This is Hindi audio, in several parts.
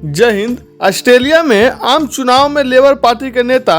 जय हिंद। ऑस्ट्रेलिया में आम चुनाव में लेबर पार्टी के नेता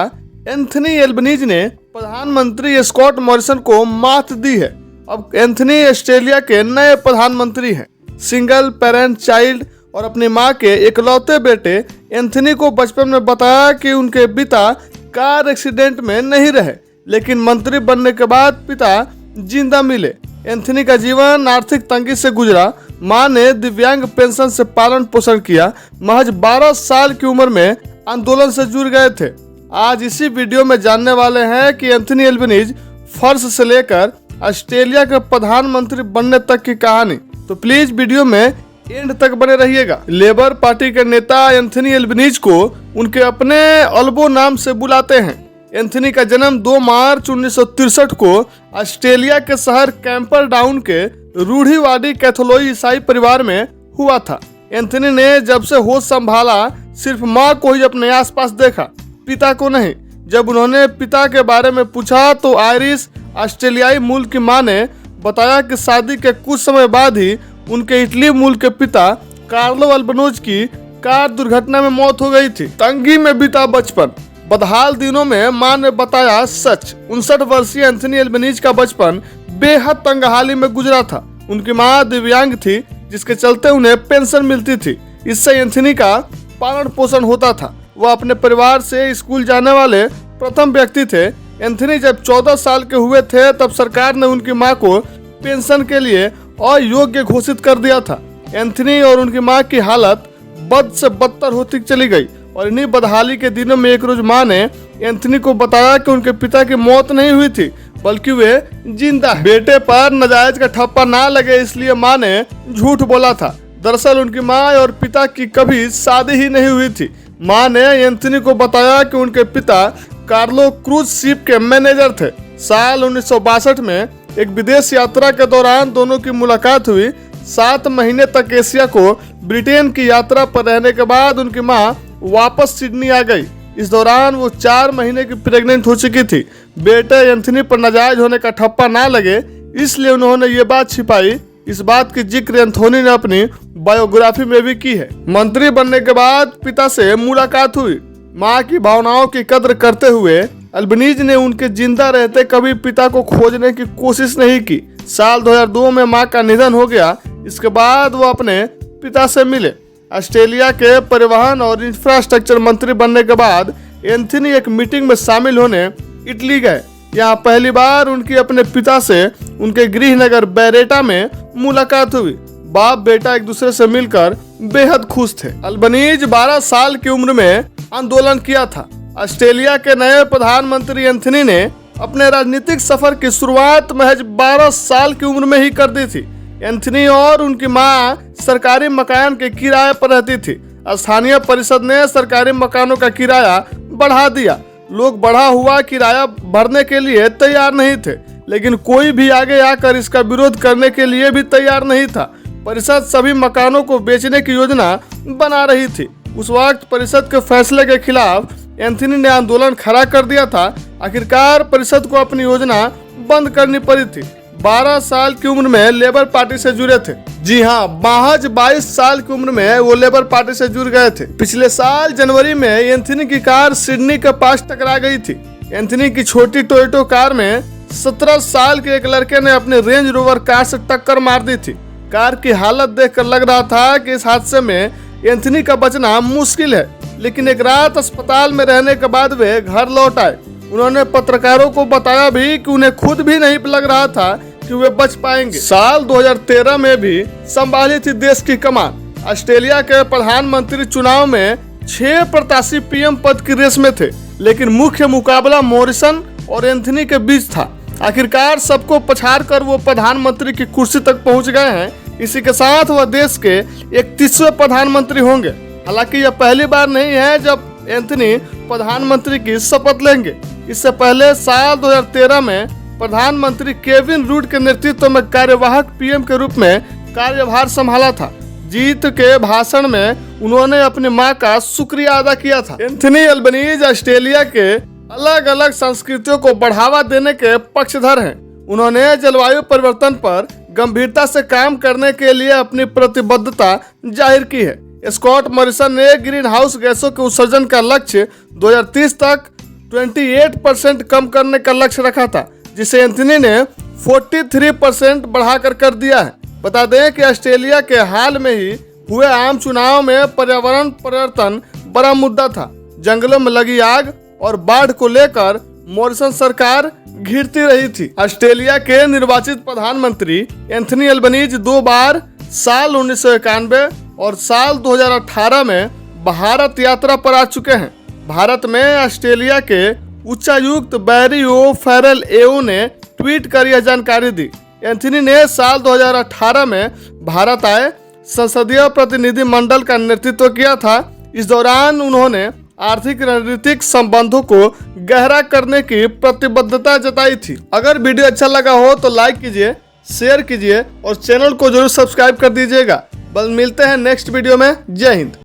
एंथनी एल्बनीज ने प्रधानमंत्री स्कॉट मॉरिसन को मात दी है। अब एंथनी ऑस्ट्रेलिया के नए प्रधानमंत्री हैं। सिंगल पेरेंट चाइल्ड और अपनी मां के इकलौते बेटे एंथनी को बचपन में बताया कि उनके पिता कार एक्सीडेंट में नहीं रहे, लेकिन मंत्री बनने के बाद पिता जिंदा मिले। एंथनी का जीवन आर्थिक तंगी से गुजरा। मां ने दिव्यांग पेंशन से पालन पोषण किया। महज 12 साल की उम्र में आंदोलन से जुड़ गए थे। आज इसी वीडियो में जानने वाले हैं कि एंथनी एल्बनीज फर्श से लेकर ऑस्ट्रेलिया के प्रधानमंत्री बनने तक की कहानी। तो प्लीज वीडियो में एंड तक बने रहिएगा। लेबर पार्टी के नेता एंथनी एल्बनीज को उनके अपने अल्बो नाम से बुलाते हैं। एंथनी का जन्म 2 मार्च 1963 को ऑस्ट्रेलिया के शहर कैंपरडाउन के रूढ़िवादी कैथोलिक ईसाई परिवार में हुआ था। एंथनी ने जब से होश संभाला सिर्फ मां को ही अपने आसपास देखा, पिता को नहीं। जब उन्होंने पिता के बारे में पूछा तो आयरिश ऑस्ट्रेलियाई मूल की मां ने बताया कि शादी के कुछ समय बाद ही उनके इटली मूल के पिता कार्लो अल्बनीज की कार दुर्घटना में मौत हो गई थी। तंगी में बीता बचपन, बदहाल दिनों में मां ने बताया सच। 59 वर्षीय एंथनी एल्बनीज का बचपन बेहद तंगहाली में गुजरा था। उनकी मां दिव्यांग थी, जिसके चलते उन्हें पेंशन मिलती थी। इससे एंथनी का पालन पोषण होता था। वह अपने परिवार से स्कूल जाने वाले प्रथम व्यक्ति थे। एंथनी जब 14 साल के हुए थे तब सरकार ने उनकी मां को पेंशन के लिए अयोग्य घोषित कर दिया था। एंथनी और उनकी मां की हालत बद से बदतर होती चली गई और इन्हीं बदहाली के दिनों में एक रोज मां ने एंथनी को बताया कि उनके पिता की मौत नहीं हुई थी, बल्कि वे जिंदा। बेटे पर नाजायज का ठप्पा ना लगे इसलिए मां ने झूठ बोला था। दरअसल उनकी मां और पिता की कभी शादी ही नहीं हुई थी। मां ने एंथनी को बताया कि उनके पिता कार्लो क्रूज शिप के मैनेजर थे। साल 1962 में एक विदेश यात्रा के दौरान दोनों की मुलाकात हुई। 7 महीने तक एशिया को ब्रिटेन की यात्रा पर रहने के बाद उनकी मां वापस सिडनी आ गई। इस दौरान वो 4 महीने की प्रेग्नेंट हो चुकी थी। बेटे एंथनी पर नाजायज होने का ठप्पा ना लगे इसलिए उन्होंने ये बात छिपाई। इस बात की जिक्र एंथनी ने अपनी बायोग्राफी में भी की है। मंत्री बनने के बाद पिता से मुलाकात हुई। मां की भावनाओं की कद्र करते हुए एल्बनीज ने उनके जिंदा रहते कभी पिता को खोजने की कोशिश नहीं की। साल 2002 में मां का निधन हो गया। इसके बाद वो अपने पिता से मिले। ऑस्ट्रेलिया के परिवहन और इंफ्रास्ट्रक्चर मंत्री बनने के बाद एंथनी एक मीटिंग में शामिल होने इटली गए। यहाँ पहली बार उनकी अपने पिता से उनके गृह नगर बैरेटा में मुलाकात हुई। बाप बेटा एक दूसरे से मिलकर बेहद खुश थे। एल्बनीज 12 साल की उम्र में आंदोलन किया था। ऑस्ट्रेलिया के नए प्रधानमंत्री एंथनी ने अपने राजनीतिक सफर की शुरुआत महज 12 साल की उम्र में ही कर दी थी। एंथनी और उनकी मां सरकारी मकान के किराए पर रहती थी। स्थानीय परिषद ने सरकारी मकानों का किराया बढ़ा दिया। लोग बढ़ा हुआ किराया भरने के लिए तैयार नहीं थे, लेकिन कोई भी आगे आकर इसका विरोध करने के लिए भी तैयार नहीं था। परिषद सभी मकानों को बेचने की योजना बना रही थी। उस वक्त परिषद के फैसले के खिलाफ एंथनी ने आंदोलन खड़ा कर दिया था। आखिरकार परिषद को अपनी योजना बंद करनी पड़ी थी। 12 साल की उम्र में लेबर पार्टी से जुड़े थे। जी हाँ, महज 22 साल की उम्र में वो लेबर पार्टी से जुड़ गए थे। पिछले साल जनवरी में एंथनी की कार सिडनी के पास टकरा गई थी। एंथनी की छोटी टोयोटो कार में 17 साल के एक लड़के ने अपने रेंज रोवर कार से टक्कर मार दी थी। कार की हालत देखकर लग रहा था कि इस हादसे में एंथनी का बचना मुश्किल है, लेकिन एक रात अस्पताल में रहने के बाद वे घर लौट आए। उन्होंने पत्रकारों को बताया भी कि उन्हें खुद भी नहीं लग रहा था कि वे बच पाएंगे। साल 2013 में भी संभाली थी देश की कमान। ऑस्ट्रेलिया के प्रधानमंत्री चुनाव में 6 प्रत्याशी पीएम पद की रेस में थे, लेकिन मुख्य मुकाबला मॉरिसन और एंथनी के बीच था। आखिरकार सबको पछाड़ कर वो प्रधानमंत्री की कुर्सी तक पहुंच गए हैं। इसी के साथ वह देश के 31वें प्रधानमंत्री होंगे। हालांकि यह पहली बार नहीं है जब एंथनी प्रधानमंत्री की शपथ लेंगे। इससे पहले साल 2013 में प्रधानमंत्री केविन रूड के नेतृत्व में कार्यवाहक पीएम के रूप में कार्यभार संभाला था। जीत के भाषण में उन्होंने अपनी मां का शुक्रिया अदा किया था। एंथनी एल्बनीज ऑस्ट्रेलिया के अलग अलग संस्कृतियों को बढ़ावा देने के पक्षधर हैं। उन्होंने जलवायु परिवर्तन पर गंभीरता से काम करने के लिए अपनी प्रतिबद्धता जाहिर की है। स्कॉट मॉरिसन ने ग्रीन हाउस गैसों के उत्सर्जन का लक्ष्य 2030 तक 28% कम करने का लक्ष्य रखा था, जिसे एंथनी ने 43% बढ़ाकर कर दिया है। बता दें कि ऑस्ट्रेलिया के हाल में ही हुए आम चुनाव में पर्यावरण परिवर्तन बड़ा मुद्दा था। जंगलों में लगी आग और बाढ़ को लेकर मॉरिसन सरकार घिरती रही थी। ऑस्ट्रेलिया के निर्वाचित प्रधानमंत्री एंथनी एल्बनीज 2 बार साल 1991 और साल 2018 में भारत यात्रा पर आ चुके हैं। भारत में ऑस्ट्रेलिया के उच्चायुक्त बैरी ओ फेरल एओ ने ट्वीट कर यह जानकारी दी। एंथनी ने साल 2018 में भारत आए संसदीय प्रतिनिधि मंडल का नेतृत्व किया था। इस दौरान उन्होंने आर्थिक रणनीतिक संबंधों को गहरा करने की प्रतिबद्धता जताई थी। अगर वीडियो अच्छा लगा हो तो लाइक कीजिए, शेयर कीजिए और चैनल को जरूर सब्सक्राइब कर दीजिएगा। बस मिलते हैं नेक्स्ट वीडियो में। जय हिंद।